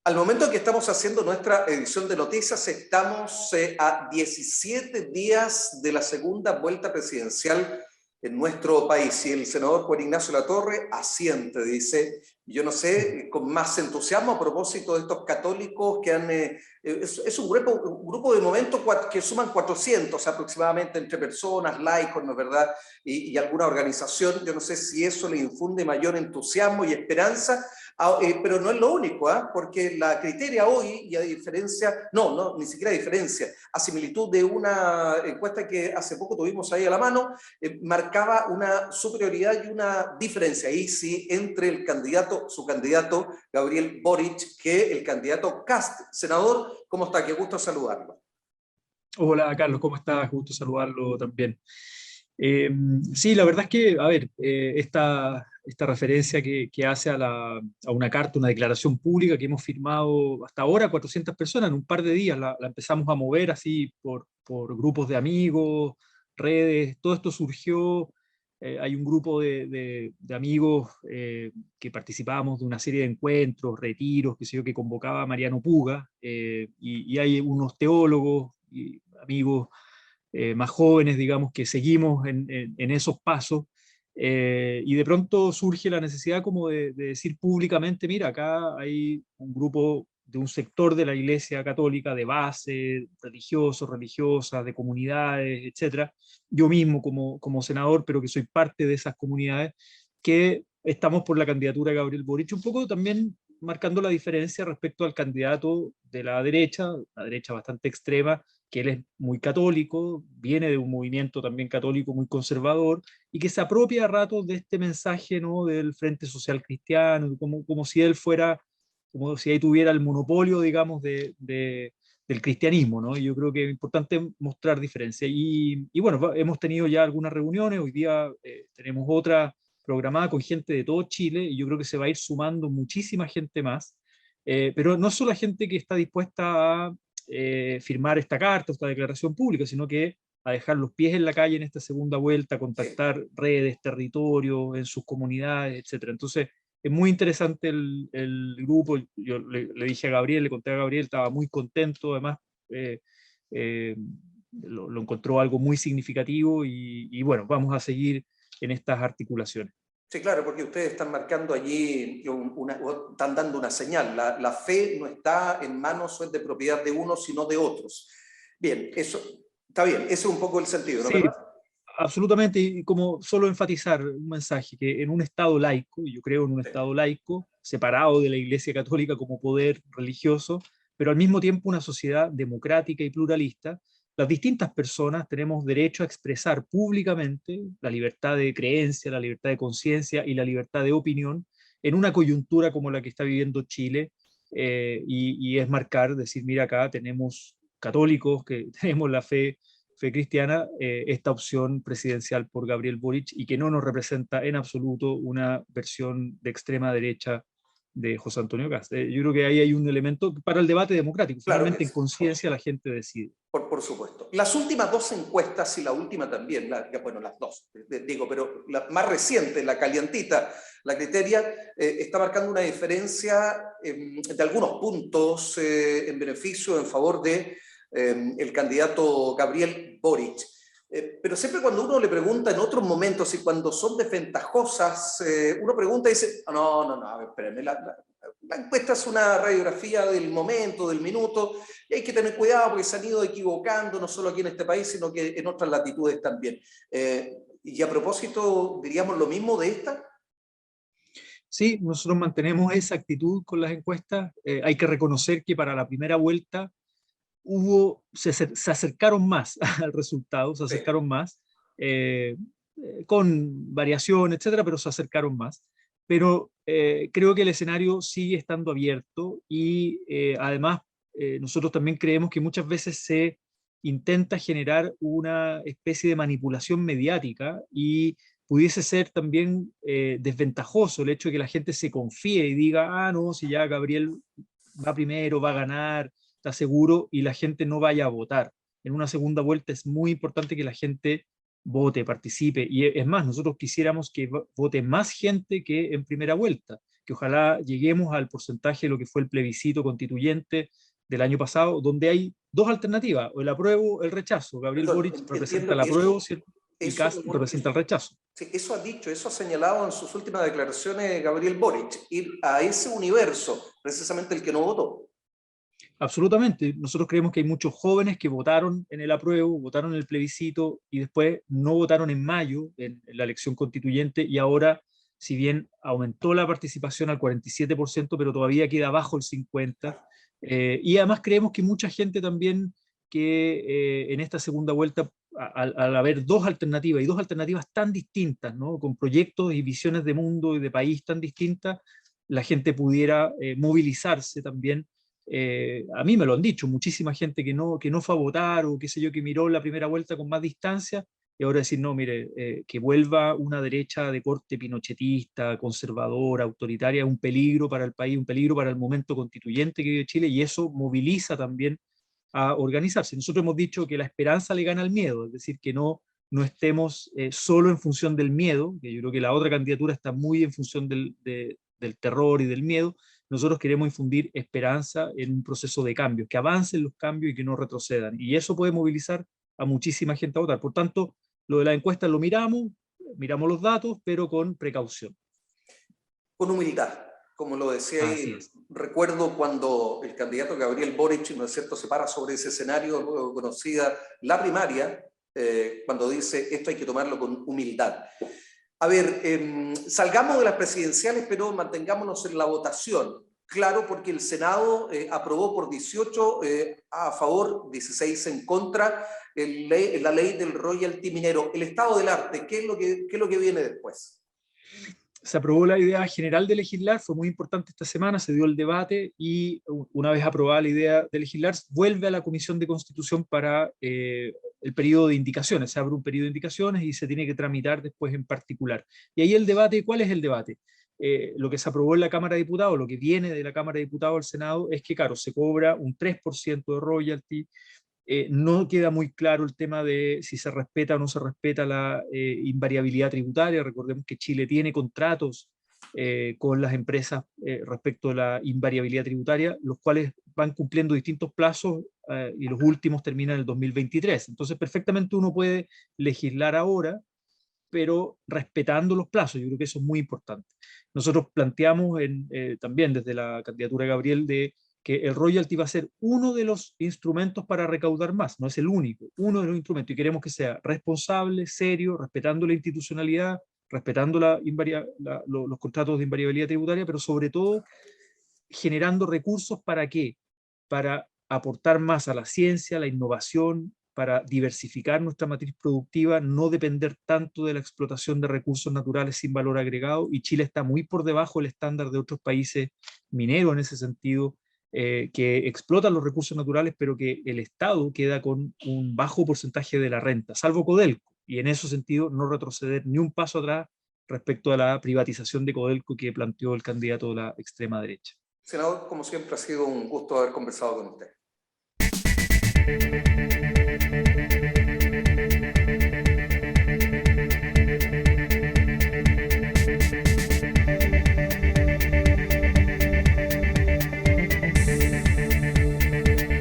Al momento en que estamos haciendo nuestra edición de noticias, estamos a 17 días de la segunda vuelta presidencial en nuestro país. Y el senador Juan Ignacio Latorre asiente, dice, yo no sé, con más entusiasmo a propósito de estos católicos que han... es un grupo de momento que suman 400 aproximadamente entre personas, laicos, ¿no es verdad? Y alguna organización. Yo no sé si eso le infunde mayor entusiasmo y esperanza. Pero no es lo único, porque la criteria hoy, y a diferencia, no, ni siquiera a diferencia, a similitud de una encuesta que hace poco tuvimos ahí a la mano, marcaba una superioridad y una diferencia ahí sí entre el candidato, su candidato Gabriel Boric, que el candidato Kast. Senador, ¿cómo está? Qué gusto saludarlo. Hola Carlos, ¿cómo estás? Gusto saludarlo también. Sí, la verdad es que, a ver, esta referencia que hace a una carta, una declaración pública que hemos firmado hasta ahora 400 personas en un par de días, la empezamos a mover así por grupos de amigos, redes, todo esto surgió, hay un grupo de amigos que participábamos de una serie de encuentros, retiros, qué sé yo, que convocaba Mariano Puga, y hay unos teólogos y amigos más jóvenes, digamos, que seguimos en esos pasos, y de pronto surge la necesidad como de decir públicamente, mira, acá hay un grupo de un sector de la Iglesia Católica de base, religiosos, religiosas, de comunidades, etcétera. Yo mismo como senador, pero que soy parte de esas comunidades, que estamos por la candidatura de Gabriel Boric, un poco también marcando la diferencia respecto al candidato de la derecha bastante extrema, que él es muy católico, viene de un movimiento también católico muy conservador, y que se apropia a ratos de este mensaje, ¿no?, del Frente Social Cristiano, como si él fuera, como si ahí tuviera el monopolio, digamos, del cristianismo, ¿no? Y yo creo que es importante mostrar diferencia. Y bueno, hemos tenido ya algunas reuniones, hoy día tenemos otra programada con gente de todo Chile, y yo creo que se va a ir sumando muchísima gente más, pero no solo la gente que está dispuesta a firmar esta carta, esta declaración pública, sino que a dejar los pies en la calle en esta segunda vuelta, a contactar redes, territorios, en sus comunidades, etcétera. Entonces, es muy interesante el grupo. Yo le dije a Gabriel, le conté a Gabriel, estaba muy contento, además, eh, eh, lo encontró algo muy significativo y bueno, vamos a seguir en estas articulaciones. Sí, claro, porque ustedes están marcando allí, están dando una señal. La fe no está en manos o es de propiedad de unos, sino de otros. Bien, eso está bien, ese es un poco el sentido, ¿no es Sí, verdad? absolutamente, y como solo enfatizar un mensaje, que en un Estado laico, y yo creo en un Sí. Estado laico, separado de la Iglesia Católica como poder religioso, pero al mismo tiempo una sociedad democrática y pluralista, las distintas personas tenemos derecho a expresar públicamente la libertad de creencia, la libertad de conciencia y la libertad de opinión en una coyuntura como la que está viviendo Chile, y es marcar, decir, mira, acá tenemos católicos, que tenemos la fe cristiana, esta opción presidencial por Gabriel Boric, y que no nos representa en absoluto una versión de extrema derecha de José Antonio Kast. Yo creo que ahí hay un elemento para el debate democrático. Claro que Finalmente, en sí, conciencia la gente decide. por supuesto. Las últimas dos encuestas y la última también, bueno, las dos, digo, pero la más reciente, la calientita, la criteria, está marcando una diferencia de algunos puntos en beneficio, en favor de el candidato Gabriel Boric. Pero siempre cuando uno le pregunta en otros momentos y cuando son desventajosas, uno pregunta y dice, no, a ver, espérenme, la encuesta es una radiografía del momento, del minuto, y hay que tener cuidado porque se han ido equivocando, no solo aquí en este país, sino que en otras latitudes también. Y a propósito, diríamos lo mismo de esta. Sí, nosotros mantenemos esa actitud con las encuestas. Hay que reconocer que para la primera vuelta se acercaron más al resultado, se Sí. acercaron más, eh, con variación, etcétera, pero se acercaron más. Pero creo que el escenario sigue estando abierto y además nosotros también creemos que muchas veces se intenta generar una especie de manipulación mediática y pudiese ser también desventajoso el hecho de que la gente se confíe y diga, ah, no, si ya Gabriel va primero, va a ganar, está seguro, y la gente no vaya a votar. En una segunda vuelta es muy importante que la gente vote, participe, y es más, nosotros quisiéramos que vote más gente que en primera vuelta. que ojalá lleguemos al porcentaje de lo que fue el plebiscito constituyente del año pasado, donde hay dos alternativas, o el apruebo o el rechazo. Gabriel Perdón, Boric representa entiendo el que apruebo, ¿cierto? Y eso, Kast representa el rechazo. sí, eso ha dicho, eso ha señalado en sus últimas declaraciones Gabriel Boric, ir a ese universo, precisamente el que no votó. Absolutamente. Nosotros creemos que hay muchos jóvenes que votaron en el apruebo, votaron en el plebiscito y después no votaron en mayo en la elección constituyente, y ahora, si bien aumentó la participación al 47%, pero todavía queda bajo el 50%. Y además creemos que mucha gente también que en esta segunda vuelta, al haber dos alternativas, y dos alternativas tan distintas, ¿no? Con proyectos y visiones de mundo y de país tan distintas, la gente pudiera movilizarse también. A mí me lo han dicho, muchísima gente que no fue a votar, o qué sé yo, que miró la primera vuelta con más distancia, y ahora decir, no, mire, que vuelva una derecha de corte pinochetista, conservadora, autoritaria, es un peligro para el país, un peligro para el momento constituyente que vive Chile, y eso moviliza también a organizarse. Nosotros hemos dicho que la esperanza le gana al miedo, es decir, que no estemos solo en función del miedo, que yo creo que la otra candidatura está muy en función del terror y del miedo. Nosotros queremos infundir esperanza en un proceso de cambio, que avancen los cambios y que no retrocedan. Y eso puede movilizar a muchísima gente a votar. Por tanto, lo de la encuesta lo miramos los datos, pero con precaución. Con humildad, como lo decía Así ahí. es. Recuerdo cuando el candidato Gabriel Boric, ¿no es cierto?, se para sobre ese escenario, luego conocida la primaria, cuando dice esto hay que tomarlo con humildad. A ver, salgamos de las presidenciales, pero mantengámonos en la votación. Claro, porque el Senado aprobó por 18 a favor, 16 en contra, la ley del royalty minero. El estado del arte, ¿qué es lo que viene después? Se aprobó la idea general de legislar, fue muy importante esta semana, se dio el debate, y una vez aprobada la idea de legislar, vuelve a la Comisión de Constitución para el periodo de indicaciones. Se abre un periodo de indicaciones y se tiene que tramitar después en particular. Y ahí el debate, ¿cuál es el debate? Lo que se aprobó en la Cámara de Diputados, lo que viene de la Cámara de Diputados al Senado, es que, claro, se cobra un 3% de royalty. No queda muy claro el tema de si se respeta o no se respeta la invariabilidad tributaria. Recordemos que Chile tiene contratos con las empresas respecto a la invariabilidad tributaria, los cuales van cumpliendo distintos plazos y los últimos terminan en el 2023. Entonces, perfectamente uno puede legislar ahora, pero respetando los plazos. Yo creo que eso es muy importante. Nosotros planteamos también desde la candidatura de Gabriel de que el royalty va a ser uno de los instrumentos para recaudar más, no es el único, uno de los instrumentos, y queremos que sea responsable, serio, respetando la institucionalidad, respetando los contratos de invariabilidad tributaria, pero sobre todo generando recursos. ¿Para qué? Para aportar más a la ciencia, a la innovación, para diversificar nuestra matriz productiva, no depender tanto de la explotación de recursos naturales sin valor agregado, y Chile está muy por debajo del estándar de otros países mineros en ese sentido, que explotan los recursos naturales, pero que el Estado queda con un bajo porcentaje de la renta, salvo Codelco, y en ese sentido no retroceder ni un paso atrás respecto a la privatización de Codelco que planteó el candidato de la extrema derecha. Senador, como siempre, ha sido un gusto haber conversado con usted.